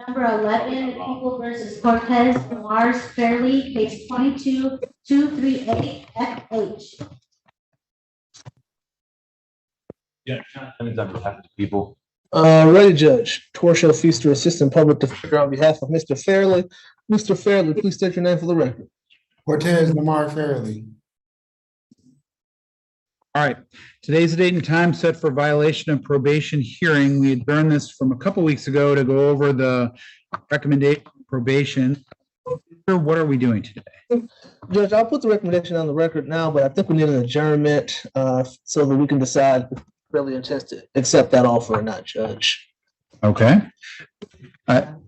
Number 11, People versus Cortez Mars Fairley, case 22-238 FH. Yeah, on behalf of the people. Ready, Judge. Torshell Feaster, Assistant Public Defender, on behalf of Mr. Fairley. Mr. Fairley, please state your name for the record. Cortez Lamar Fairley. All right, today's the date and time set for violation of probation hearing. We adjourned this from a couple weeks ago to go over the recommendation of probation. What are we doing today? Judge, I'll put the recommendation on the record now, but I think we need an adjournment so that we can decide if Fairley intends to accept that offer or not, Judge. Okay. Go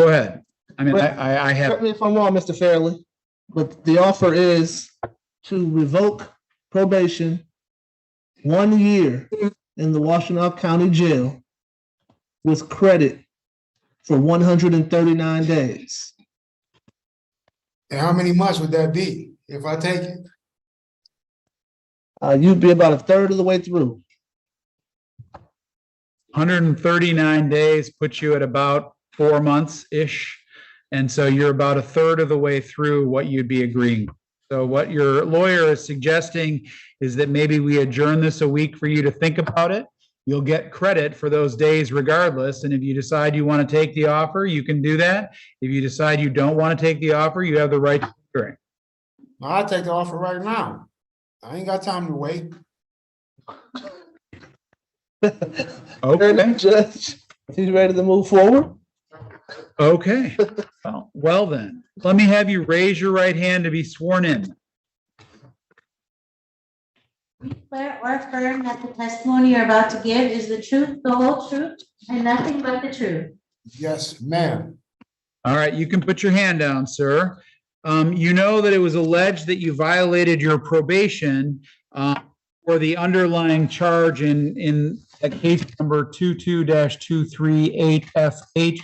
ahead. I mean, I have. Correct me if I'm wrong, Mr. Fairley, but the offer is to revoke probation 1 year in the Washtenaw County Jail with credit for 139 days. And how many months would that be if I take it? You'd be about a third of the way through. 139 days puts you at about 4 months-ish. And so you're about a third of the way through what you'd be agreeing. So what your lawyer is suggesting is that maybe we adjourn this a week for you to think about it. You'll get credit for those days regardless. And if you decide you want to take the offer, you can do that. If you decide you don't want to take the offer, you have the right to hearing. I'll take the offer right now. I ain't got time to wait. Okay. Judge, he's ready to move forward. Okay. Well then, let me have you raise your right hand to be sworn in. You swear or affirm that the testimony you're about to give is the truth, the whole truth, and nothing but the truth. Yes, ma'am. All right, you can put your hand down, sir. You know that it was alleged that you violated your probation for the underlying charge in case number 22-238FH.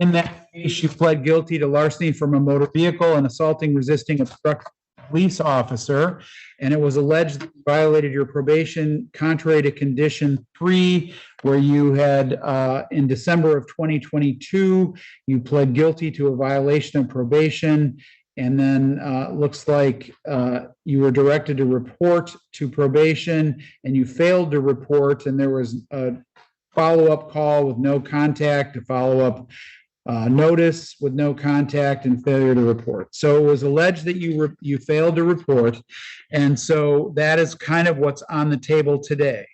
In that case, you pled guilty to larceny from a motor vehicle and assaulting, resisting, obstructing a police officer. And it was alleged that you violated your probation contrary to condition 3, where you had, in December of 2022, you pled guilty to a violation of probation. And then looks like you were directed to report to probation and you failed to report. And there was a follow-up call with no contact, a follow-up notice with no contact, and failure to report. So it was alleged that you failed to report. And so that is kind of what's on the table today.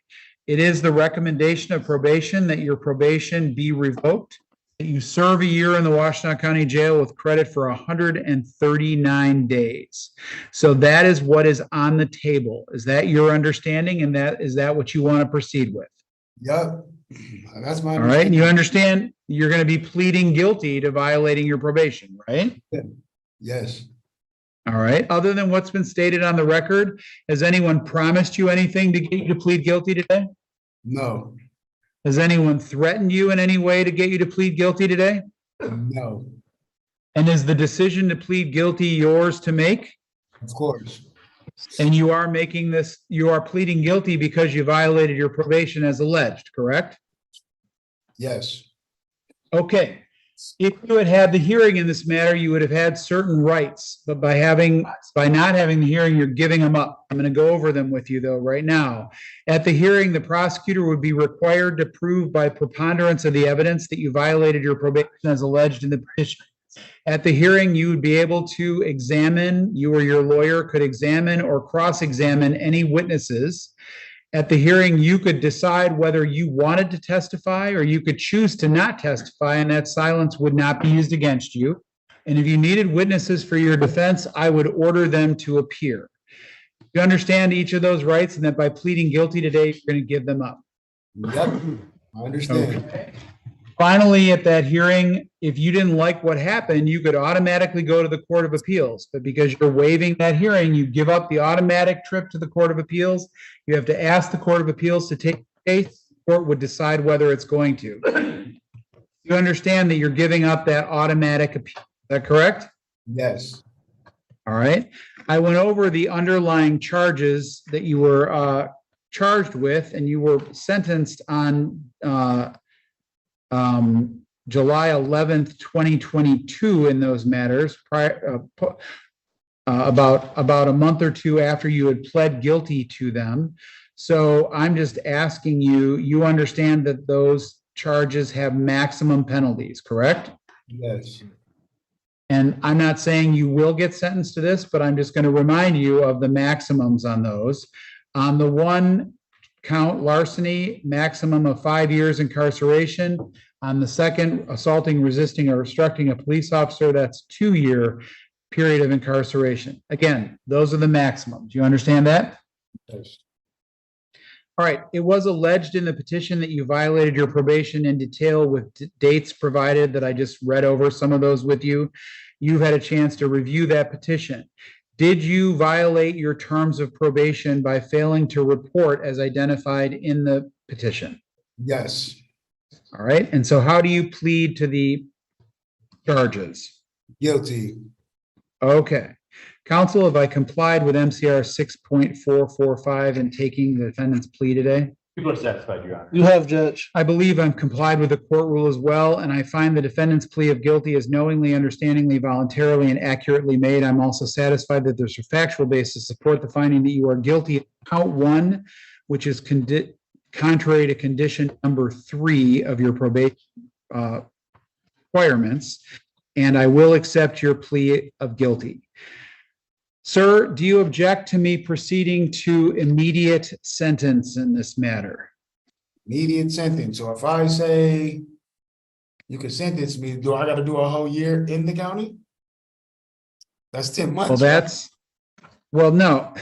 It is the recommendation of probation that your probation be revoked, that you serve a year in the Washtenaw County Jail with credit for 139 days. So that is what is on the table. Is that your understanding? And is that what you want to proceed with? Yep. That's my All right. And you understand you're going to be pleading guilty to violating your probation, right? Yes. All right. Other than what's been stated on the record, has anyone promised you anything to get you to plead guilty today? No. Has anyone threatened you in any way to get you to plead guilty today? No. And is the decision to plead guilty yours to make? Of course. And you are making this, you are pleading guilty because you violated your probation as alleged, correct? Yes. Okay. If you had had the hearing in this matter, you would have had certain rights, but by not having the hearing, you're giving them up. I'm going to go over them with you though right now. At the hearing, the prosecutor would be required to prove by preponderance of the evidence that you violated your probation as alleged in the petition. At the hearing, you would be able to examine, you or your lawyer could examine or cross-examine any witnesses. At the hearing, you could decide whether you wanted to testify or you could choose to not testify, and that silence would not be used against you. And if you needed witnesses for your defense, I would order them to appear. You understand each of those rights and that by pleading guilty today, you're going to give them up. Yep. I understand. Okay. Finally, at that hearing, if you didn't like what happened, you could automatically go to the Court of Appeals. But because you're waiving that hearing, you give up the automatic trip to the Court of Appeals. You have to ask the Court of Appeals to take the case. The court would decide whether it's going to. You understand that you're giving up that automatic appeal. Is that correct? Yes. All right. I went over the underlying charges that you were charged with, and you were sentenced on July 11th, 2022 in those matters, about a month or two after you had pled guilty to them. So I'm just asking you, you understand that those charges have maximum penalties, correct? Yes. And I'm not saying you will get sentenced to this, but I'm just going to remind you of the maximums on those. On the one count, larceny, maximum of 5 years incarceration. On the second, assaulting, resisting, or obstructing a police officer, that's 2-year period of incarceration. Again, those are the maximums. Do you understand that? Yes. All right. It was alleged in the petition that you violated your probation in detail with dates provided that I just read over some of those with you. You've had a chance to review that petition. Did you violate your terms of probation by failing to report as identified in the petition? Yes. All right. And so how do you plead to the charges? Guilty. Okay. Counsel, have I complied with MCR 6.445 in taking the defendant's plea today? People are satisfied, Your Honor. You have, Judge. I believe I'm complied with the court rule as well, and I find the defendant's plea of guilty is knowingly, understandingly, voluntarily, and accurately made. I'm also satisfied that there's a factual basis to support the finding that you are guilty of count 1, which is contrary to condition number 3 of your probation requirements, and I will accept your plea of guilty. Sir, do you object to me proceeding to immediate sentence in this matter? Immediate sentence. So if I say you can sentence me, do I got to do a whole year in the county? That's 10 months. Well, no,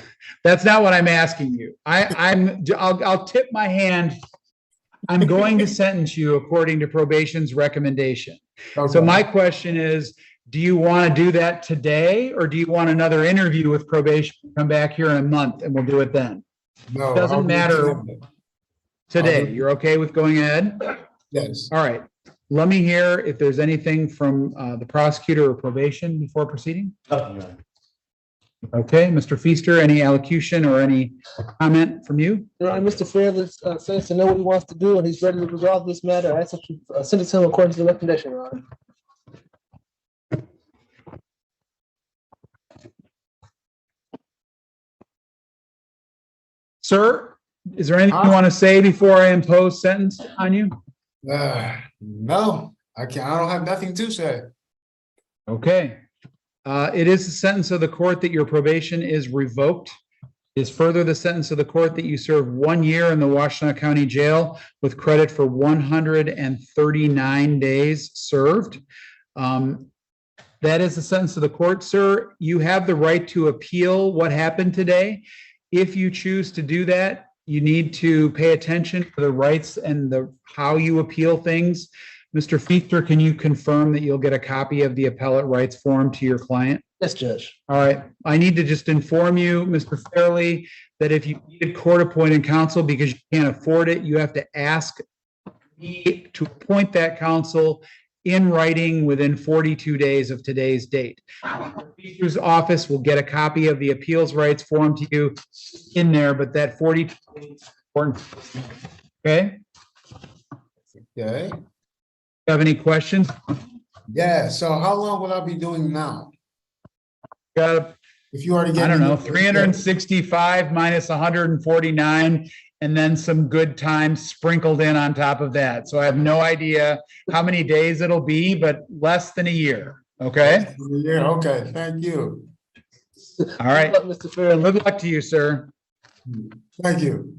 that's not what I'm asking you. I'll tip my hand. I'm going to sentence you according to probation's recommendation. Okay. So my question is, do you want to do that today, or do you want another interview with probation? Come back here in a month and we'll do it then. No, Doesn't I'll do matter. today. Today, you're okay with going ahead? Yes. All right. Let me hear if there's anything from the prosecutor or probation before proceeding. Nothing, Your Honor. Okay, Mr. Feaster, any allocution or any comment from you? Your Honor, Mr. Fairley says to know what he wants to do, and he's ready to resolve this matter. I ask that you send it to him according to the recommendation, Your Honor. Sir, is there anything you want to say before I impose sentence on you? No, I can't. I don't have nothing to say. Okay. It is the sentence of the court that your probation is revoked. It is further the sentence of the court that you serve 1 year in the Washtenaw County Jail with credit for 139 days served. That is the sentence of the court, sir. You have the right to appeal what happened today. If you choose to do that, you need to pay attention to the rights and how you appeal things. Mr. Feaster, can you confirm that you'll get a copy of the appellate rights form to your client? Yes, Judge. All right. I need to just inform you, Mr. Fairley, that if you need court-appointed counsel because you can't afford it, you have to ask me to appoint that counsel in writing within 42 days of today's date. Mr. Feaster's office will get a copy of the appeals rights form to you in there, but that 42 days is important. Okay? Okay. Have any questions? Yeah. So how long will I be doing now? Got, If you already I gave don't me know, the- 365 minus 149, and then some good times sprinkled in on top of that. So I have no idea how many days it'll be, but less than a year. Okay? Yeah, okay, thank you. All right. Good luck, Mr. Fairley. Good luck to you, sir. Thank you.